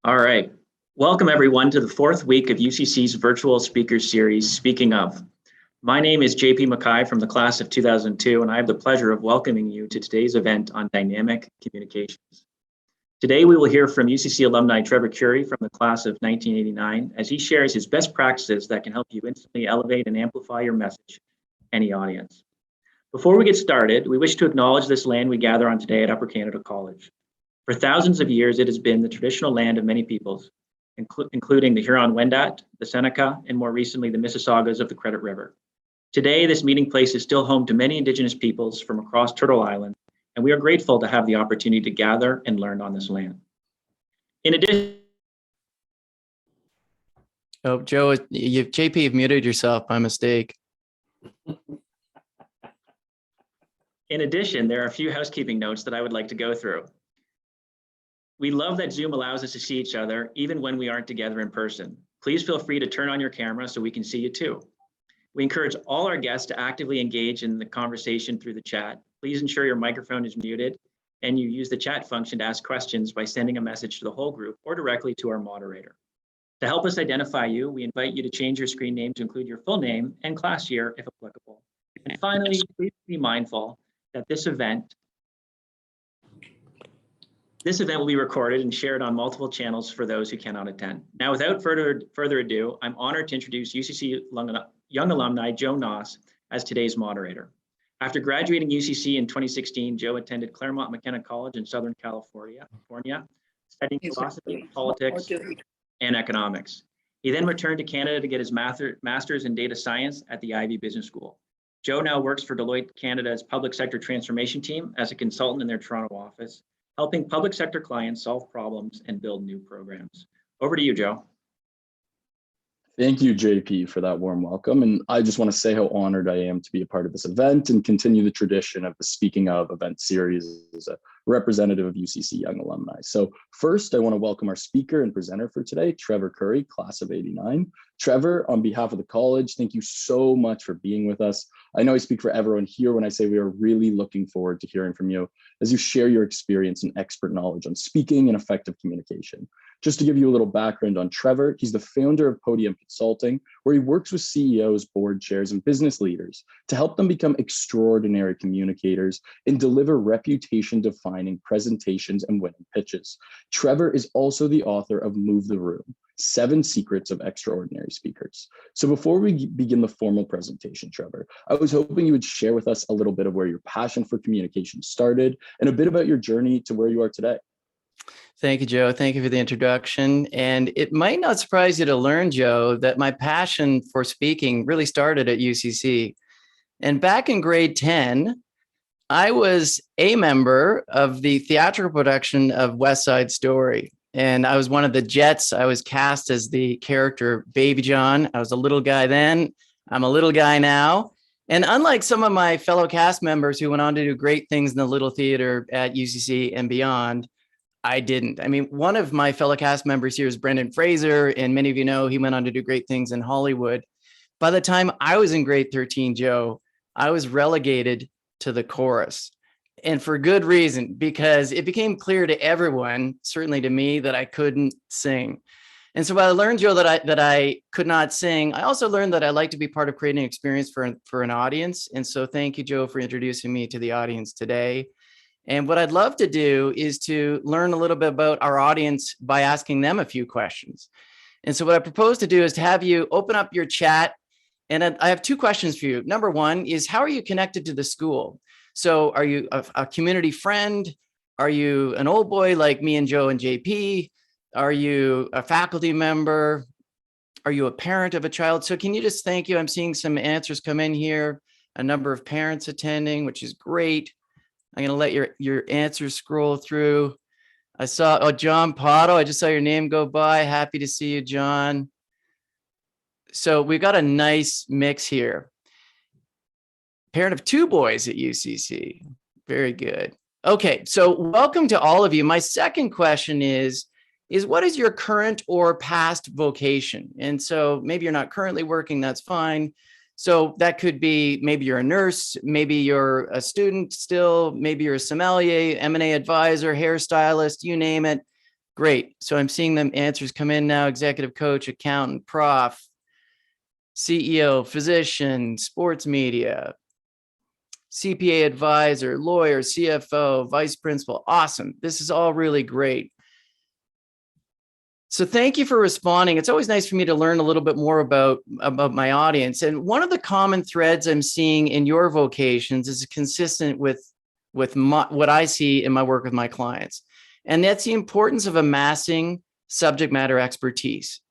All right. Welcome, everyone, to the fourth week of UCC's virtual speaker series, Speaking Of. My name is JP Mackay from the class of 2002, and I have the pleasure of welcoming you to today's event on dynamic communications. Today, we will hear from UCC alumni Trevor Curry from the class of 1989 as he shares his best practices that can help you instantly elevate and amplify your message to any audience. Before we get started, we wish to acknowledge this land we gather on today at Upper Canada College. For thousands of years, it has been the traditional land of many peoples, including the Huron-Wendat, the Seneca, and more recently, the Mississaugas of the Credit River. Today, this meeting place is still home to many Indigenous peoples from across Turtle Island, and we are grateful to have the opportunity to gather and learn on this land. In addition, Oh, Joe, JP, you've muted yourself by mistake. In addition, there are a few housekeeping notes that I would like to go through. We love that Zoom allows us to see each other even when we aren't together in person. Please feel free to turn on your camera so we can see you too. We encourage all our guests to actively engage in the conversation through the chat. Please ensure your microphone is muted and you use the chat function to ask questions by sending a message to the whole group or directly to our moderator. To help us identify you, we invite you to change your screen name to include your full name and class year if applicable. And finally, please be mindful that this event will be recorded and shared on multiple channels for those who cannot attend. Now, without further ado, I'm honored to introduce UCC young alumni Joe Noss as today's moderator. After graduating UCC in 2016, Joe attended Claremont McKenna College in Southern California, studying philosophy, politics, and economics. He then returned to Canada to get his master's in data science at the Ivey Business School. Joe now works for Deloitte Canada's public sector transformation team as a consultant in their Toronto office, helping public sector clients solve problems and build new programs. Over to you, Joe. Thank you, JP, for that warm welcome. And I just want to say how honored I am to be a part of this event and continue the tradition of the Speaking Of event series as a representative of UCC Young Alumni. So first, I want to welcome our speaker and presenter for today, Trevor Curry, class of 89. Trevor, on behalf of the college, thank you so much for being with us. I know I speak for everyone here when I say we are really looking forward to hearing from you as you share your experience and expert knowledge on speaking and effective communication. Just to give you a little background on Trevor, he's the founder of Podium Consulting, where he works with CEOs, board chairs, and business leaders to help them become extraordinary communicators and deliver reputation-defining presentations and winning pitches. Trevor is also the author of Move the Room, 7 Secrets of Extraordinary Speakers. So before we begin the formal presentation, Trevor, I was hoping you would share with us a little bit of where your passion for communication started and a bit about your journey to where you are today. Thank you, Joe. Thank you for the introduction. And it might not surprise you to learn, Joe, that my passion for speaking really started at UCC. And back in grade 10, I was a member of the theatrical production of West Side Story. And I was one of the Jets. I was cast as the character Baby John. I was a little guy then. I'm a little guy now. And unlike some of my fellow cast members who went on to do great things in the Little Theater at UCC and beyond, I didn't. I mean, one of my fellow cast members here is Brendan Fraser, and many of you know he went on to do great things in Hollywood. By the time I was in grade 13, Joe, I was relegated to the chorus. And for good reason, because it became clear to everyone, certainly to me, that I couldn't sing. And so I learned, Joe, that I could not sing. I also learned that I like to be part of creating an experience for an audience. And so thank you, Joe, for introducing me to the audience today. And what I'd love to do is to learn a little bit about our audience by asking them a few questions. And so what I propose to do is to have you open up your chat. And I have 2 questions for you. Number 1 is, how are you connected to the school? So are you a community friend? Are you an old boy like me and Joe and JP? Are you a faculty member? Are you a parent of a child? So can you just, thank you. I'm seeing some answers come in here, a number of parents attending, which is great. I'm going to let your answers scroll through. I saw, John Potto, I just saw your name go by. Happy to see you, John. So we've got a nice mix here. Parent of 2 boys at UCC. Very good. Okay, so welcome to all of you. My second question is what is your current or past vocation? And so maybe you're not currently working, that's fine. So that could be, maybe you're a nurse, maybe you're a student still, maybe you're a sommelier, M&A advisor, hairstylist, you name it. Great. So I'm seeing them answers come in now. Executive coach, accountant, prof, CEO, physician, sports media, CPA advisor, lawyer, CFO, vice principal. Awesome. This is all really great. So thank you for responding. It's always nice for me to learn a little bit more about my audience. And one of the common threads I'm seeing in your vocations is consistent with what I see in my work with my clients. And that's the importance of amassing subject matter expertise.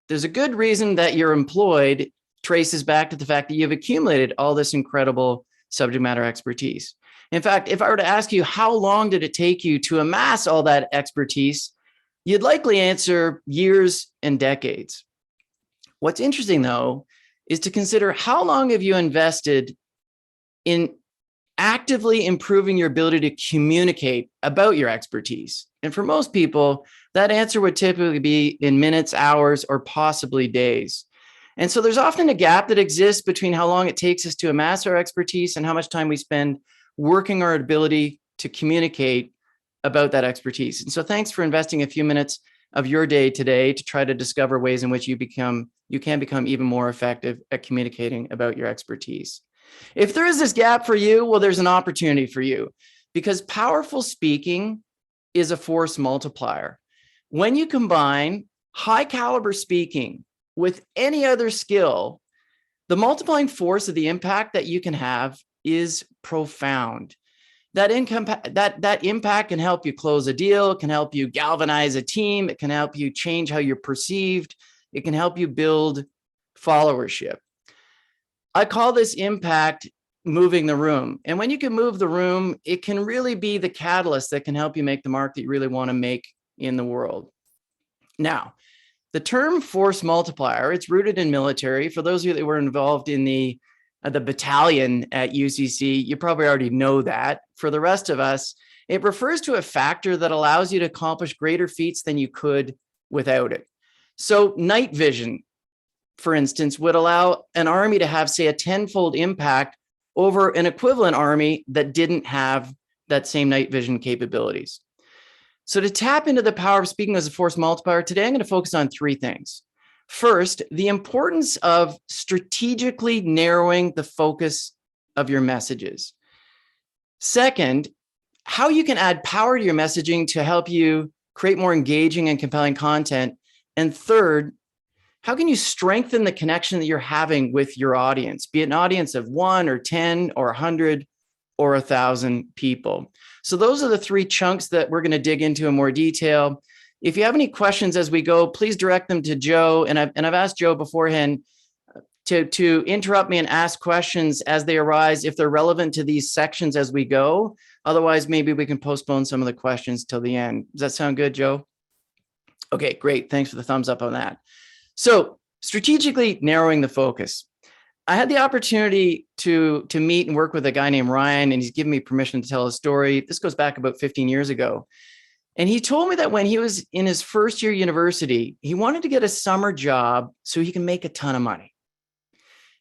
There's a good reason that you're employed traces back to the fact that you've accumulated all this incredible subject matter expertise. In fact, if I were to ask you, how long did it take you to amass all that expertise? You'd likely answer years and decades. What's interesting, though, is to consider how long have you invested in actively improving your ability to communicate about your expertise. And for most people, that answer would typically be in minutes, hours, or possibly days. And so there's often a gap that exists between how long it takes us to amass our expertise and how much time we spend working our ability to communicate about that expertise. And so thanks for investing a few minutes of your day today to try to discover ways in which you can become even more effective at communicating about your expertise. If there is this gap for you, well, there's an opportunity for you, because powerful speaking is a force multiplier. When you combine high caliber speaking with any other skill, the multiplying force of the impact that you can have is profound. That impact can help you close a deal, it can help you galvanize a team, it can help you change how you're perceived, it can help you build followership. I call this impact moving the room. And when you can move the room, it can really be the catalyst that can help you make the mark that you really want to make in the world. Now, the term force multiplier, it's rooted in military. For those of you that were involved in the battalion at UCC, you probably already know that. For the rest of us, it refers to a factor that allows you to accomplish greater feats than you could without it. So night vision, for instance, would allow an army to have, say, a 10-fold impact over an equivalent army that didn't have that same night vision capabilities. So to tap into the power of speaking as a force multiplier, today I'm going to focus on three things. First, the importance of strategically narrowing the focus of your messages. Second, how you can add power to your messaging to help you create more engaging and compelling content. And third, how can you strengthen the connection that you're having with your audience, be it an audience of 1 or 10 or 100 or 1,000 people. So those are the three chunks that we're going to dig into in more detail. If you have any questions as we go, please direct them to Joe. And I've asked Joe beforehand to interrupt me and ask questions as they arise if they're relevant to these sections as we go. Otherwise, maybe we can postpone some of the questions till the end. Does that sound good, Joe? Okay, great. Thanks for the thumbs up on that. So strategically narrowing the focus. I had the opportunity to meet and work with a guy named Ryan, and he's given me permission to tell a story. This goes back about 15 years ago. And he told me that when he was in his first year university, he wanted to get a summer job so he can make a ton of money.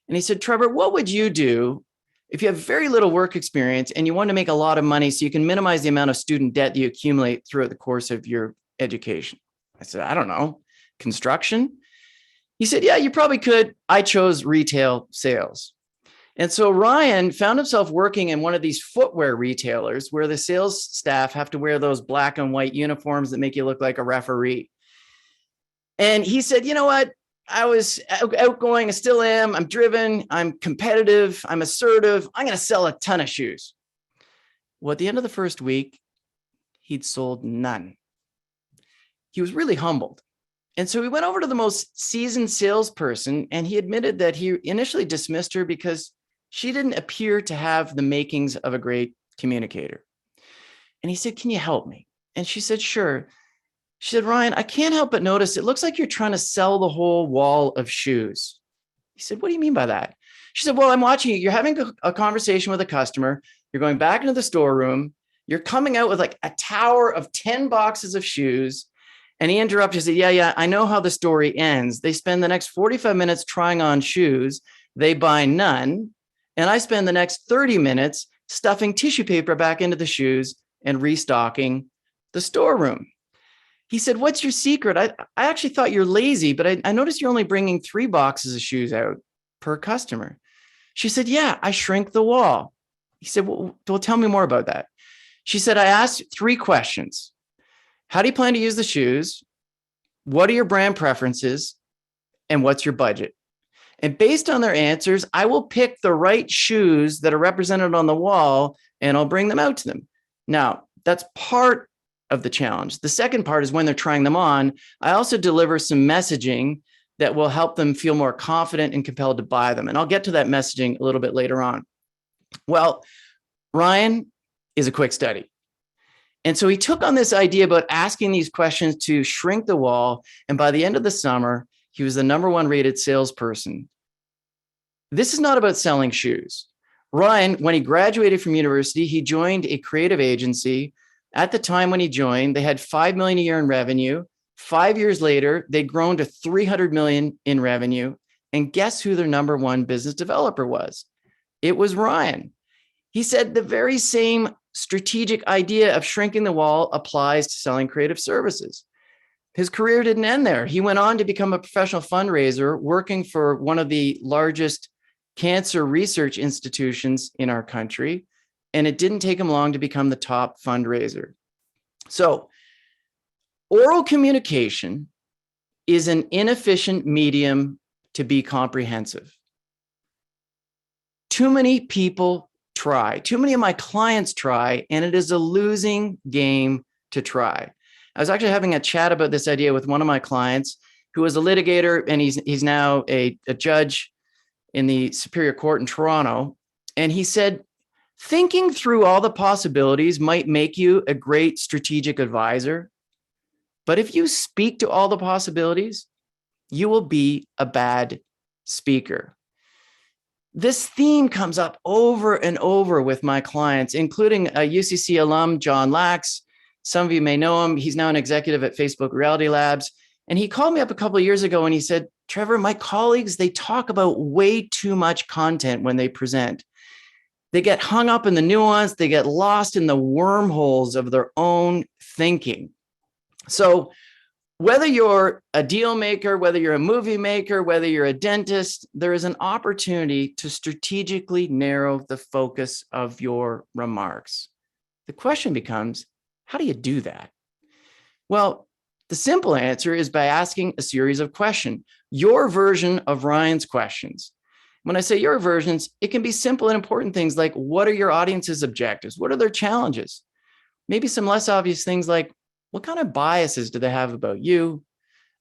And he said, Trevor, what would you do if you have very little work experience and you want to make a lot of money so you can minimize the amount of student debt that you accumulate throughout the course of your education? I said, I don't know, construction? He said, yeah, you probably could. I chose retail sales. And so Ryan found himself working in one of these footwear retailers where the sales staff have to wear those black and white uniforms that make you look like a referee. And he said, you know what? I was outgoing. I still am. I'm driven. I'm competitive. I'm assertive. I'm going to sell a ton of shoes. Well, at the end of the first week, he'd sold none. He was really humbled. And so he went over to the most seasoned salesperson, and he admitted that he initially dismissed her because she didn't appear to have the makings of a great communicator. And he said, can you help me? And she said, sure. She said, Ryan, I can't help but notice it looks like you're trying to sell the whole wall of shoes. He said, what do you mean by that? She said, well, I'm watching you. You're having a conversation with a customer. You're going back into the storeroom. You're coming out with like a tower of 10 boxes of shoes. And he interrupted and said, yeah, I know how the story ends. They spend the next 45 minutes trying on shoes. They buy none. And I spend the next 30 minutes stuffing tissue paper back into the shoes and restocking the storeroom. He said, "What's your secret? I actually thought you're lazy, but I noticed you're only bringing 3 boxes of shoes out per customer." She said, "Yeah, I shrink the wall." He said, well, tell me more about that." She said, "I asked 3 questions. How do you plan to use the shoes? What are your brand preferences? And what's your budget? And based on their answers, I will pick the right shoes that are represented on the wall and I'll bring them out to them." Now, that's part of the challenge. The second part is when they're trying them on, I also deliver some messaging that will help them feel more confident and compelled to buy them. And I'll get to that messaging a little bit later on. Well, Ryan is a quick study. And so he took on this idea about asking these questions to shrink the wall. And by the end of the summer, he was the #1 rated salesperson. This is not about selling shoes. Ryan, when he graduated from university, he joined a creative agency. At the time when he joined, they had $5 million a year in revenue. 5 years later, they'd grown to $300 million in revenue. And guess who their #1 business developer was? It was Ryan. He said the very same strategic idea of shrinking the wall applies to selling creative services. His career didn't end there. He went on to become a professional fundraiser, working for one of the largest cancer research institutions in our country. And it didn't take him long to become the top fundraiser. So, oral communication is an inefficient medium to be comprehensive. Too many people try. Too many of my clients try, and it is a losing game to try. I was actually having a chat about this idea with one of my clients who was a litigator, and he's now a judge in the Superior Court in Toronto. And he said, thinking through all the possibilities might make you a great strategic advisor. But if you speak to all the possibilities, you will be a bad speaker. This theme comes up over and over with my clients, including a UCC alum, John Lax. Some of you may know him. He's now an executive at Facebook Reality Labs. And he called me up a couple of years ago and he said, "Trevor, my colleagues, they talk about way too much content when they present. They get hung up in the nuance. They get lost in the wormholes of their own thinking." So whether you're a deal maker, whether you're a movie maker, whether you're a dentist, there is an opportunity to strategically narrow the focus of your remarks. The question becomes, how do you do that? Well, the simple answer is by asking a series of questions, your version of Ryan's questions. When I say your versions, it can be simple and important things like, what are your audience's objectives? What are their challenges? Maybe some less obvious things like, what kind of biases do they have about you,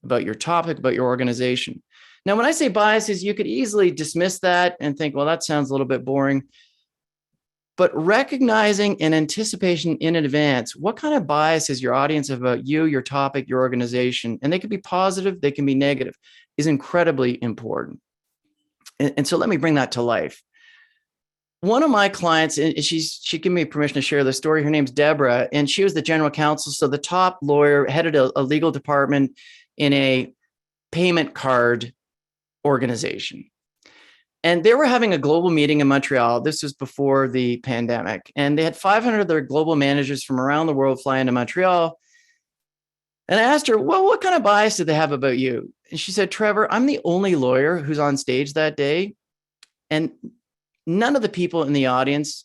about your topic, about your organization? Now, when I say biases, you could easily dismiss that and think, well, that sounds a little bit boring. But recognizing an anticipation in advance, what kind of bias is your audience about you, your topic, your organization, and they can be positive, they can be negative, is incredibly important. And so let me bring that to life. One of my clients, and she gave me permission to share the story. Her name's Deborah, and she was the general counsel. So the top lawyer, headed a legal department in a payment card organization. And they were having a global meeting in Montreal. This was before the pandemic. And they had 500 of their global managers from around the world fly into Montreal. And I asked her, well, what kind of bias do they have about you? And she said, Trevor, I'm the only lawyer who's on stage that day. And none of the people in the audience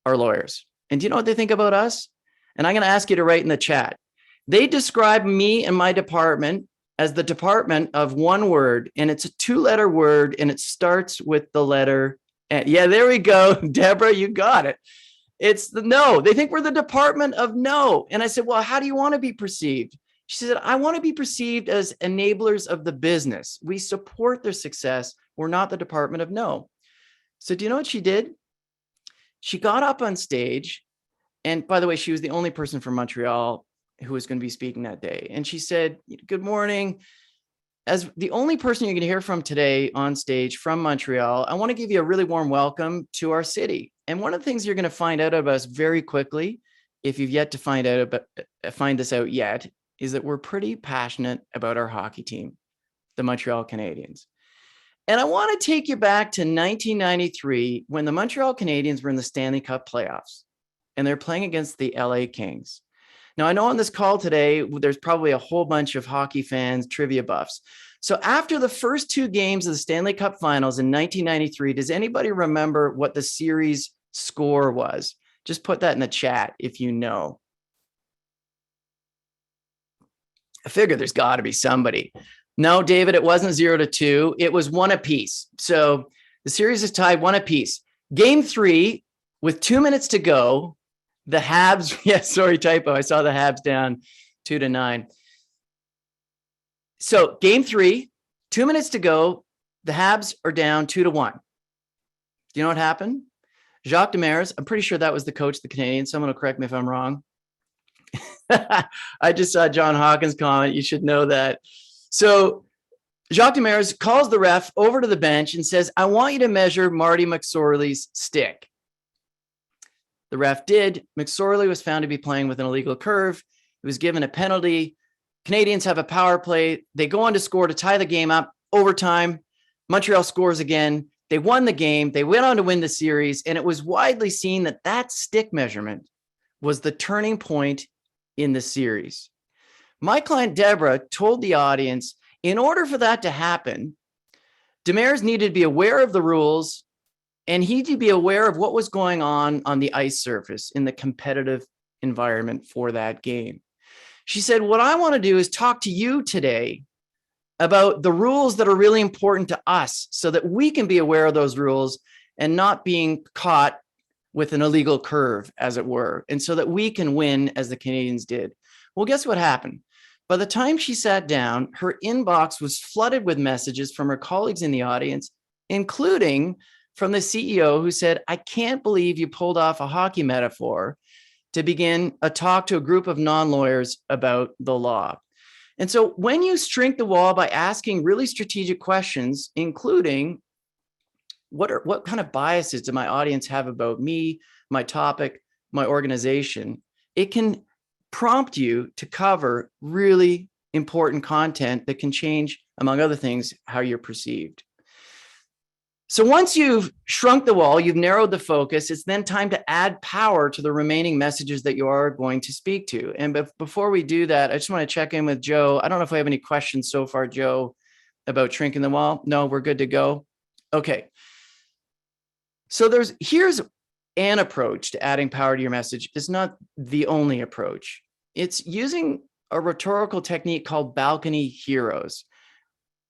are lawyers. And do you know what they think about us? And I'm going to ask you to write in the chat. They describe me and my department as the department of one word, and it's a 2-letter word, and it starts with the letter N. Yeah, there we go. Deborah, you got it. It's the no. They think we're the department of no. And I said, well, how do you want to be perceived? She said, I want to be perceived as enablers of the business. We support their success. We're not the department of no. So do you know what she did? She got up on stage. And by the way, she was the only person from Montreal who was going to be speaking that day. And she said, good morning. As the only person you're going to hear from today on stage from Montreal, I want to give you a really warm welcome to our city. And one of the things you're going to find out about us very quickly, if you've yet to find this out yet, is that we're pretty passionate about our hockey team, the Montreal Canadiens. And I want to take you back to 1993 when the Montreal Canadiens were in the Stanley Cup playoffs and they're playing against the LA Kings. Now, I know on this call today, there's probably a whole bunch of hockey fans, trivia buffs. So after the first two games of the Stanley Cup Finals in 1993, does anybody remember what the series score was? Just put that in the chat if you know. I figure there's got to be somebody. No, David, it wasn't 0-2. It was 1 apiece. So the series is tied 1 apiece. Game 3, with 2 minutes to go, the Habs, sorry, typo. I saw the Habs down 2-9. So game 3, 2 minutes to go, the Habs are down 2-1. Do you know what happened? Jacques Demers, I'm pretty sure that was the coach of the Canadiens. Someone will correct me if I'm wrong. I just saw John Hawkins' comment. You should know that. So Jacques Demers calls the ref over to the bench and says, I want you to measure Marty McSorley's stick. The ref did. McSorley was found to be playing with an illegal curve. He was given a penalty. Canadians have a power play. They go on to score to tie the game up. Overtime, Montreal scores again. They won the game. They went on to win the series. And it was widely seen that that stick measurement was the turning point in the series. My client, Deborah, told the audience, in order for that to happen, Demers needed to be aware of the rules, and he needed to be aware of what was going on the ice surface in the competitive environment for that game. She said, what I want to do is talk to you today about the rules that are really important to us so that we can be aware of those rules and not being caught with an illegal curve, as it were, and so that we can win as the Canadians did. Well, guess what happened? By the time she sat down, her inbox was flooded with messages from her colleagues in the audience, including from the CEO, who said, I can't believe you pulled off a hockey metaphor to begin a talk to a group of non-lawyers about the law. And so when you shrink the wall by asking really strategic questions, including what kind of biases do my audience have about me, my topic, my organization, it can prompt you to cover really important content that can change, among other things, how you're perceived. So once you've shrunk the wall, you've narrowed the focus, it's then time to add power to the remaining messages that you are going to speak to. And before we do that, I just want to check in with Joe. I don't know if we have any questions so far, Joe, about shrinking the wall. No, we're good to go. Okay. So here's an approach to adding power to your message. It's not the only approach. It's using a rhetorical technique called balcony heroes,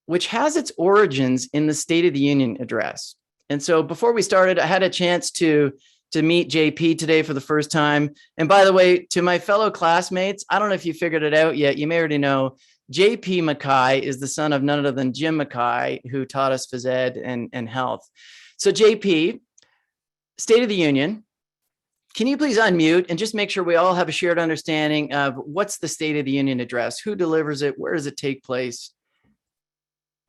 which has its origins in the State of the Union address. And so before we started, I had a chance to meet JP today for the first time. And by the way, to my fellow classmates, I don't know if you figured it out yet. You may already know JP Mackay is the son of none other than Jim Mackay, who taught us phys ed and health. So JP, State of the Union, can you please unmute and just make sure we all have a shared understanding of what's the State of the Union address? Who delivers it? Where does it take place?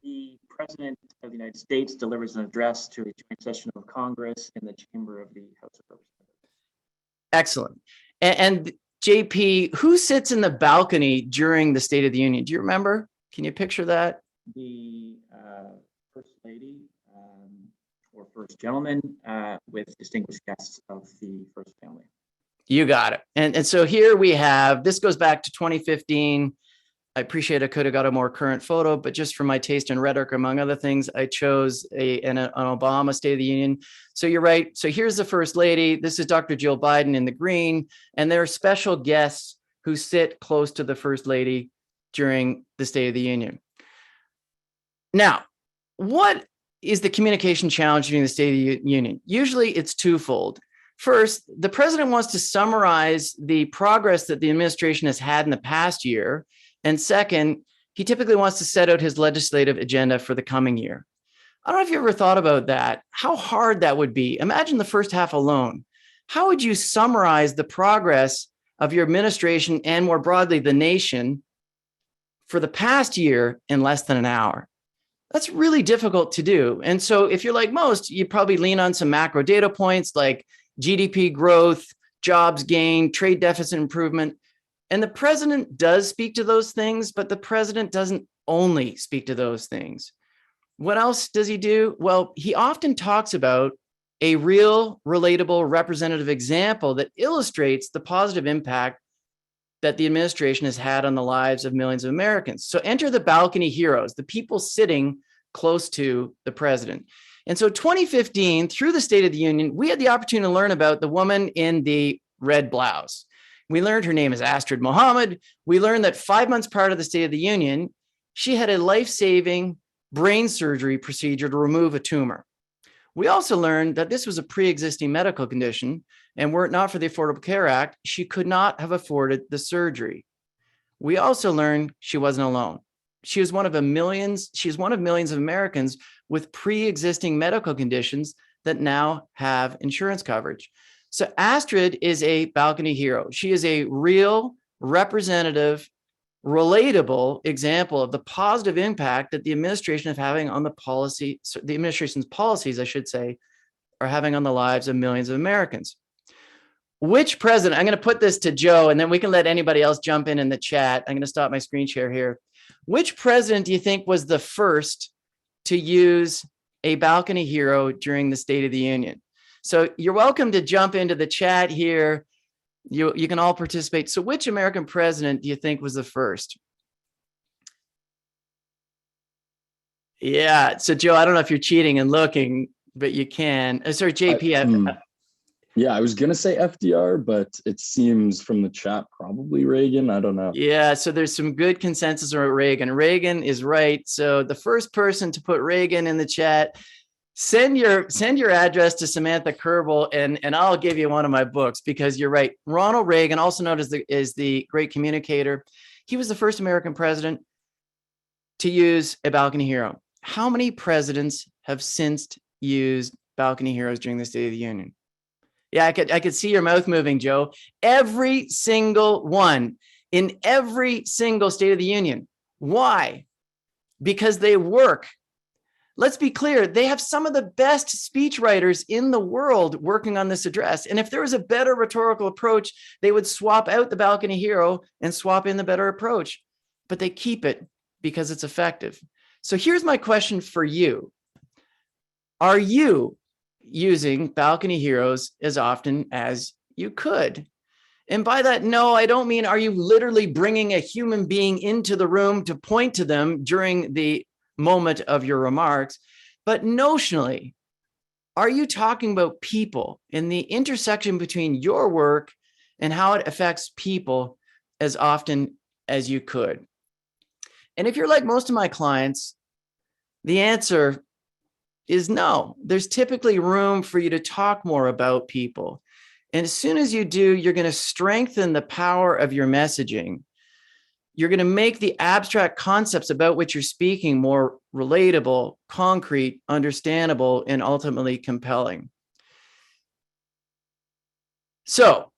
The President of the United States delivers an address to a joint session of Congress in the chamber of the House of Representatives. Excellent. And JP, who sits in the balcony during the State of the Union? Do you remember? Can you picture that? The First Lady or First Gentleman with distinguished guests of the First Family. You got it. And so here we have, this goes back to 2015. I appreciate I could have got a more current photo, but just for my taste in rhetoric, among other things, I chose an Obama State of the Union. So you're right. So here's the First Lady. This is Dr. Jill Biden in the green, and there are special guests who sit close to the First Lady during the State of the Union. Now, what is the communication challenge during the State of the Union? Usually it's twofold. First, the president wants to summarize the progress that the administration has had in the past year. And second, he typically wants to set out his legislative agenda for the coming year. I don't know if you ever thought about that, how hard that would be. Imagine the first half alone. How would you summarize the progress of your administration and more broadly the nation for the past year in less than an hour? That's really difficult to do. And so if you're like most, you probably lean on some macro data points like GDP growth, jobs gain, trade deficit improvement. And the president does speak to those things, but the president doesn't only speak to those things. What else does he do? Well, he often talks about a real, relatable, representative example that illustrates the positive impact that the administration has had on the lives of millions of Americans. So enter the balcony heroes, the people sitting close to the president. And so 2015, through the State of the Union, we had the opportunity to learn about the woman in the red blouse. We learned her name is Astrid Mohammed. We learned that 5 months prior to the State of the Union, she had a life-saving brain surgery procedure to remove a tumor. We also learned that this was a pre-existing medical condition, and were it not for the Affordable Care Act, she could not have afforded the surgery. We also learned she wasn't alone. She is one of millions of Americans with pre-existing medical conditions that now have insurance coverage. So Astrid is a balcony hero. She is a real, representative, relatable example of the positive impact that the administration is having on the administration's policies, I should say, are having on the lives of millions of Americans. Which president, I'm going to put this to Joe, and then we can let anybody else jump in the chat. I'm going to stop my screen share here. Which president do you think was the first to use a balcony hero during the State of the Union? So you're welcome to jump into the chat here. You can all participate. So which American president do you think was the first? Yeah. So Joe, I don't know if you're cheating and looking, but you can. Sorry, JP. Yeah, I was going to say FDR, but it seems from the chat probably Reagan. I don't know. Yeah, so there's some good consensus around Reagan. Reagan is right. So the first person to put Reagan in the chat, send your address to Samantha Kerbel, and I'll give you one of my books, because you're right. Ronald Reagan, also known as the great communicator, he was the first American president to use a balcony hero. How many presidents have since used balcony heroes during the State of the Union? Yeah, I could see your mouth moving, Joe. Every single one in every single State of the Union. Why? Because they work. Let's be clear, they have some of the best speechwriters in the world working on this address. And if there was a better rhetorical approach, they would swap out the balcony hero and swap in the better approach. But they keep it because it's effective. So here's my question for you. Are you using balcony heroes as often as you could? And by that, no, I don't mean, are you literally bringing a human being into the room to point to them during the moment of your remarks, but notionally, are you talking about people and the intersection between your work and how it affects people as often as you could? And if you're like most of my clients, the answer is no. There's typically room for you to talk more about people. And as soon as you do, you're going to strengthen the power of your messaging. You're going to make the abstract concepts about which you're speaking more relatable, concrete, understandable, and ultimately compelling. So,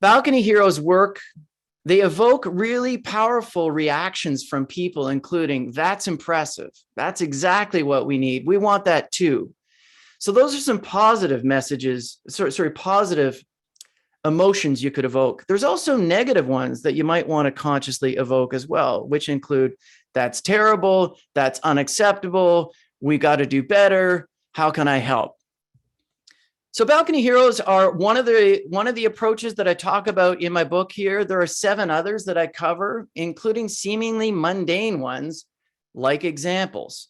balcony heroes work. They evoke really powerful reactions from people, including, that's impressive. That's exactly what we need. We want that too. So those are some positive messages, positive emotions you could evoke. There's also negative ones that you might want to consciously evoke as well, which include, that's terrible, that's unacceptable, we got to do better, how can I help? So balcony heroes are one of the approaches that I talk about in my book here. There are 7 others that I cover, including seemingly mundane ones, like examples.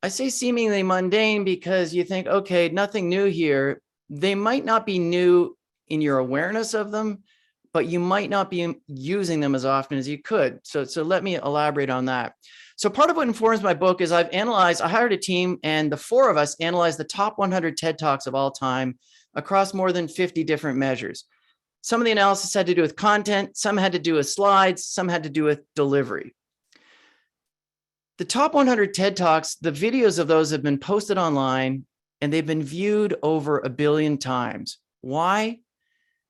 I say seemingly mundane because you think, okay, nothing new here. They might not be new in your awareness of them, but you might not be using them as often as you could. So let me elaborate on that. So part of what informs my book is I hired a team, and the 4 of us analyzed the top 100 TED Talks of all time across more than 50 different measures. Some of the analysis had to do with content, some had to do with slides, some had to do with delivery. The top 100 TED Talks, the videos of those have been posted online, and they've been viewed over 1 billion times. Why?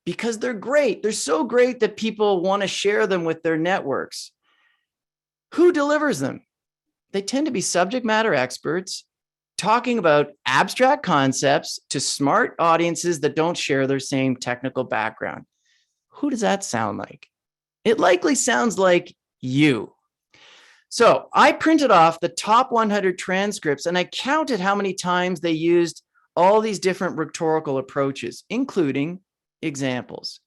Because they're great. They're so great that people want to share them with their networks. Who delivers them? They tend to be subject matter experts talking about abstract concepts to smart audiences that don't share their same technical background. Who does that sound like? It likely sounds like you. So I printed off the top 100 transcripts, and I counted how many times they used all these different rhetorical approaches, including examples.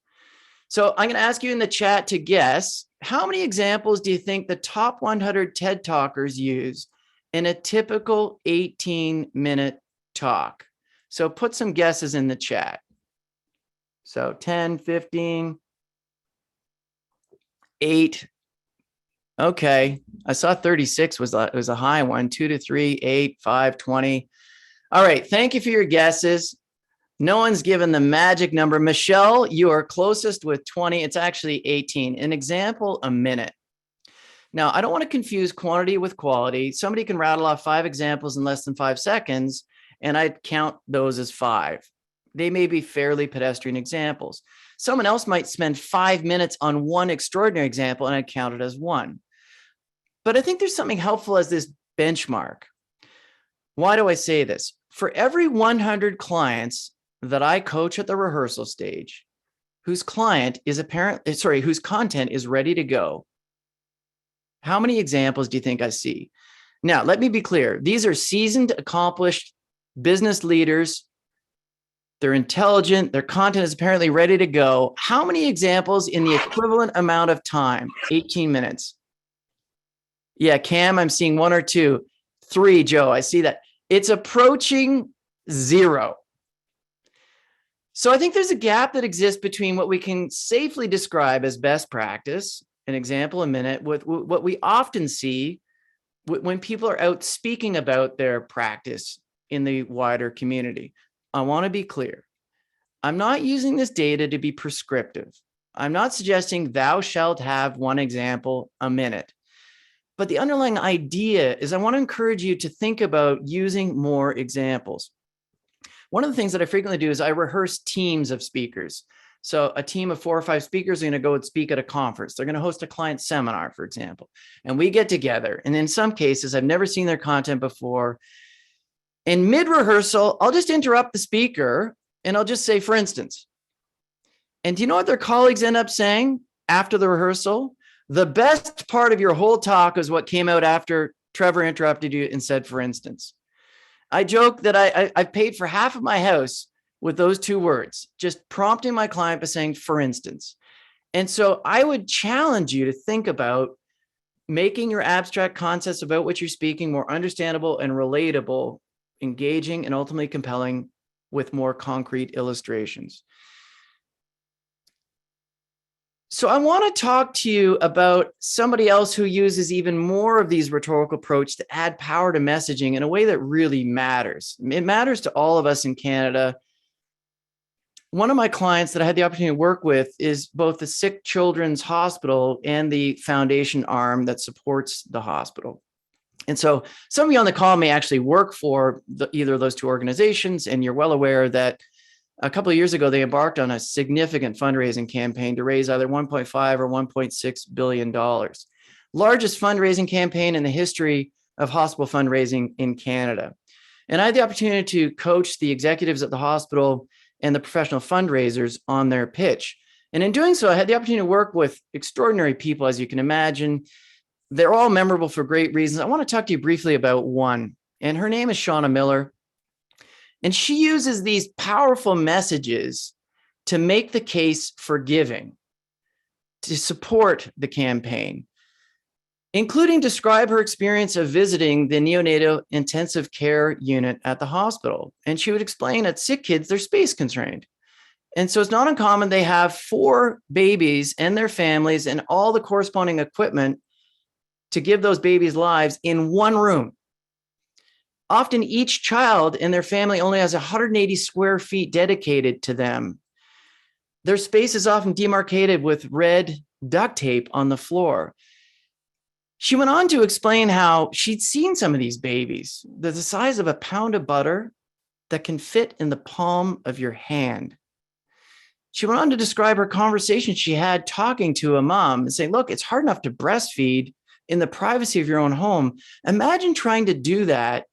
So I'm going to ask you in the chat to guess, how many examples do you think the top 100 TED Talkers use in a typical 18-minute talk? So put some guesses in the chat. So 10, 15, 8. Okay. I saw 36 was a high one. 2 to 3, 8, 5, 20. All right. Thank you for your guesses. No one's given the magic number. Michelle, you are closest with 20. It's actually 18. An example a minute. Now, I don't want to confuse quantity with quality. Somebody can rattle off 5 examples in less than 5 seconds, and I'd count those as 5. They may be fairly pedestrian examples. Someone else might spend 5 minutes on one extraordinary example, and I'd count it as 1. But I think there's something helpful as this benchmark. Why do I say this? For every 100 clients that I coach at the rehearsal stage, whose content is ready to go, how many examples do you think I see? Now, let me be clear. These are seasoned, accomplished business leaders. They're intelligent. Their content is apparently ready to go. How many examples in the equivalent amount of time? 18 minutes. Yeah, Cam, I'm seeing 1 or 2. 3, Joe, I see that. It's approaching 0. So I think there's a gap that exists between what we can safely describe as best practice, an example a minute, with what we often see when people are out speaking about their practice in the wider community. I want to be clear. I'm not using this data to be prescriptive. I'm not suggesting thou shalt have 1 example a minute. But the underlying idea is I want to encourage you to think about using more examples. One of the things that I frequently do is I rehearse teams of speakers. So a team of 4 or 5 speakers are going to go and speak at a conference. They're going to host a client seminar, for example. And we get together. And in some cases, I've never seen their content before. In mid-rehearsal, I'll just interrupt the speaker and I'll just say, for instance. And do you know what their colleagues end up saying after the rehearsal? The best part of your whole talk is what came out after Trevor interrupted you and said, for instance. I joke that I paid for half of my house with those 2 words, just prompting my client by saying, for instance. And so I would challenge you to think about making your abstract concepts about what you're speaking more understandable and relatable, engaging and ultimately compelling with more concrete illustrations. So I want to talk to you about somebody else who uses even more of these rhetorical approaches to add power to messaging in a way that really matters. It matters to all of us in Canada. One of my clients that I had the opportunity to work with is both the Sick Children's Hospital and the foundation arm that supports the hospital. And so some of you on the call may actually work for either of those 2 organizations, and you're well aware that a couple of years ago, they embarked on a significant fundraising campaign to raise either $1.5 or $1.6 billion. Largest fundraising campaign in the history of hospital fundraising in Canada. And I had the opportunity to coach the executives at the hospital and the professional fundraisers on their pitch. And in doing so, I had the opportunity to work with extraordinary people, as you can imagine. They're all memorable for great reasons. I want to talk to you briefly about one, and her name is Shauna Miller. And she uses these powerful messages to make the case for giving, to support the campaign, including describe her experience of visiting the neonatal intensive care unit at the hospital. And she would explain that sick kids, they're space constrained. And so it's not uncommon they have 4 babies and their families and all the corresponding equipment to give those babies lives in one room. Often each child and their family only has 180 square feet dedicated to them. Their space is often demarcated with red duct tape on the floor. She went on to explain how she'd seen some of these babies. They're the size of a pound of butter that can fit in the palm of your hand. She went on to describe her conversation she had talking to a mom and saying, look, it's hard enough to breastfeed in the privacy of your own home. Imagine trying to do that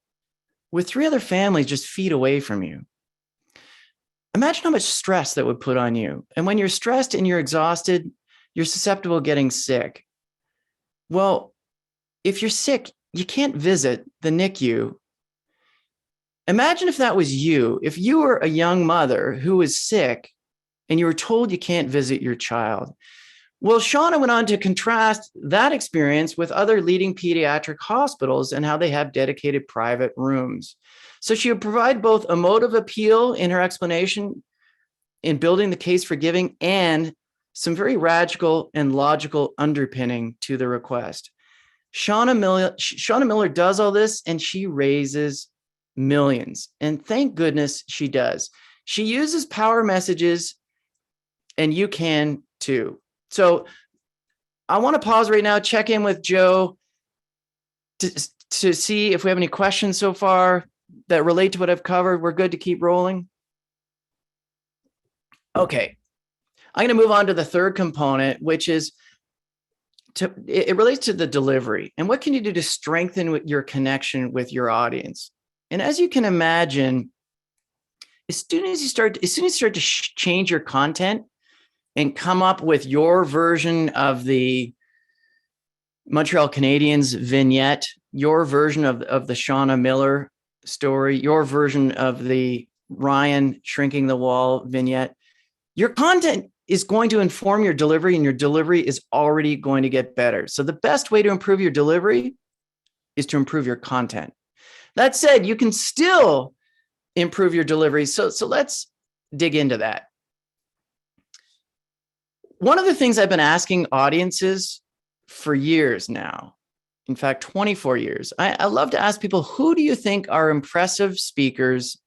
with 3 other families just feet away from you. Imagine how much stress that would put on you. And when you're stressed and you're exhausted, you're susceptible to getting sick. Well, if you're sick, you can't visit the NICU. Imagine if that was you, if you were a young mother who was sick and you were told you can't visit your child. Well, Shauna went on to contrast that experience with other leading pediatric hospitals and how they have dedicated private rooms. So she would provide both emotive appeal in her explanation in building the case for giving and some very radical and logical underpinning to the request. Shauna Miller does all this, and she raises millions. And thank goodness she does. She uses power messages, and you can too. So I want to pause right now, check in with Joe to see if we have any questions so far that relate to what I've covered. We're good to keep rolling. Okay. I'm going to move on to the third component, which is it relates to the delivery and what can you do to strengthen your connection with your audience. And as you can imagine, as soon as you start to change your content and come up with your version of the Montreal Canadiens vignette, your version of the Shauna Miller story, your version of the Ryan shrinking the wall vignette, your content is going to inform your delivery, and your delivery is already going to get better. So the best way to improve your delivery is to improve your content. That said, you can still improve your delivery. So let's dig into that. One of the things I've been asking audiences for years now, in fact, 24 years, I love to ask people, who do you think are impressive speakers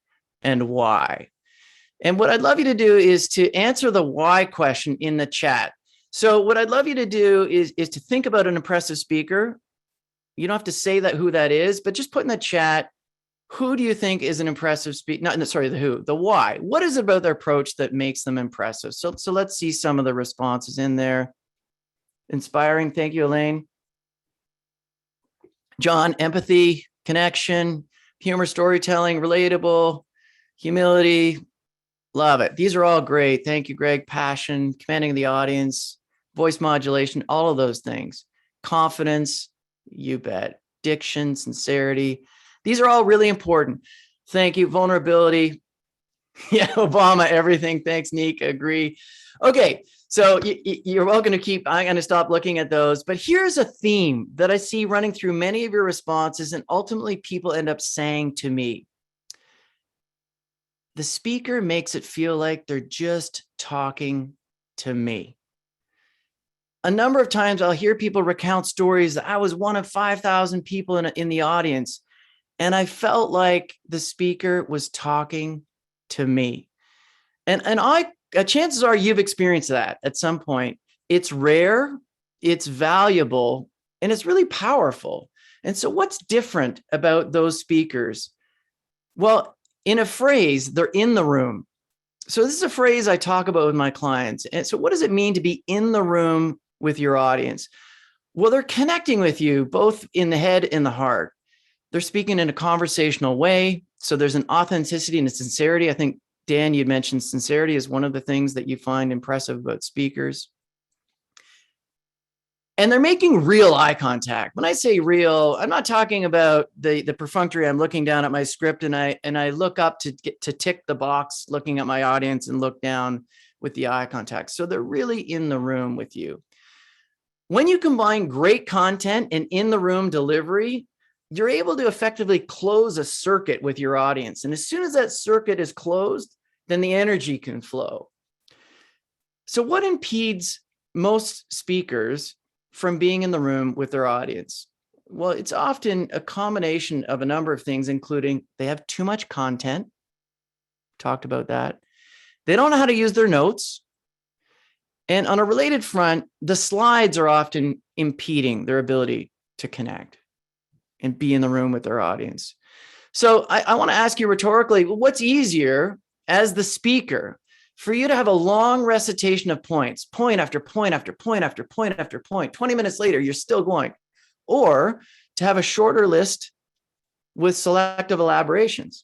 and why? And what I'd love you to do is to answer the why question in the chat. So what I'd love you to do is to think about an impressive speaker. You don't have to say who that is, but just put in the chat, who do you think is an impressive speaker? The why. What is it about their approach that makes them impressive? So let's see some of the responses in there. Inspiring. Thank you, Elaine. John, empathy, connection, humor, storytelling, relatable, humility. Love it. These are all great. Thank you, Greg. Passion, commanding the audience, voice modulation, all of those things. Confidence, you bet. Diction, sincerity. These are all really important. Thank you. Vulnerability. Yeah, Obama, everything. Thanks, Nick. Agree. Okay, so you're welcome to keep. I'm going to stop looking at those. But here's a theme that I see running through many of your responses, and ultimately people end up saying to me, the speaker makes it feel like they're just talking to me. A number of times I'll hear people recount stories that I was one of 5,000 people in the audience, and I felt like the speaker was talking to me. And chances are you've experienced that at some point. It's rare, it's valuable, and it's really powerful. And so what's different about those speakers? Well, in a phrase, they're in the room. So this is a phrase I talk about with my clients. And so what does it mean to be in the room with your audience? Well, they're connecting with you both in the head and the heart. They're speaking in a conversational way. So there's an authenticity and a sincerity. I think, Dan, you'd mentioned sincerity is one of the things that you find impressive about speakers. And they're making real eye contact. When I say real, I'm not talking about the perfunctory. I'm looking down at my script and I look up to tick the box, looking at my audience, and look down with the eye contact. So they're really in the room with you. When you combine great content and in the room delivery, you're able to effectively close a circuit with your audience. And as soon as that circuit is closed, then the energy can flow. So what impedes most speakers from being in the room with their audience? Well, it's often a combination of a number of things, including they have too much content. Talked about that. They don't know how to use their notes. And on a related front, the slides are often impeding their ability to connect and be in the room with their audience. So I want to ask you rhetorically, what's easier as the speaker? For you to have a long recitation of points, point after point after point after point after point, 20 minutes later, you're still going, or to have a shorter list with selective elaborations.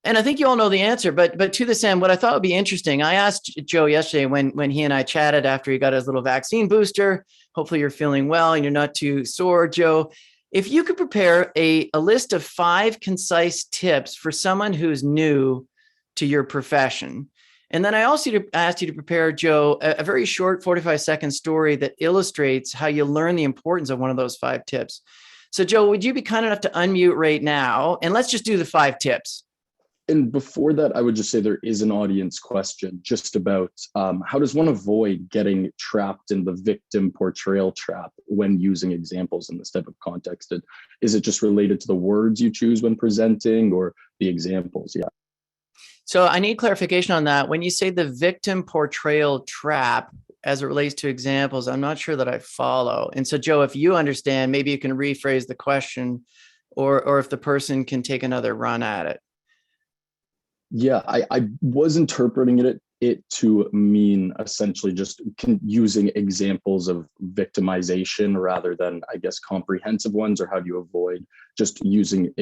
And I think you all know the answer, but to this end, what I thought would be interesting, I asked Joe yesterday when he and I chatted after he got his little vaccine booster. Hopefully you're feeling well and you're not too sore, Joe. If you could prepare a list of 5 concise tips for someone who's new to your profession, And then I also asked you to prepare, Joe, a very short 45-second story that illustrates how you learn the importance of one of those 5 tips. So, Joe, would you be kind enough to unmute right now? And let's just do the 5 tips. And before that, I would just say there is an audience question just about how does one avoid getting trapped in the victim portrayal trap when using examples in this type of context? And is it just related to the words you choose when presenting or the examples? Yeah. So I need clarification on that. When you say the victim portrayal trap as it relates to examples, I'm not sure that I follow. And so, Joe, if you understand, maybe you can rephrase the question, or if the person can take another run at it. Yeah, I was interpreting it to mean essentially just using examples of victimization rather than, I guess, comprehensive ones, or how do you avoid just using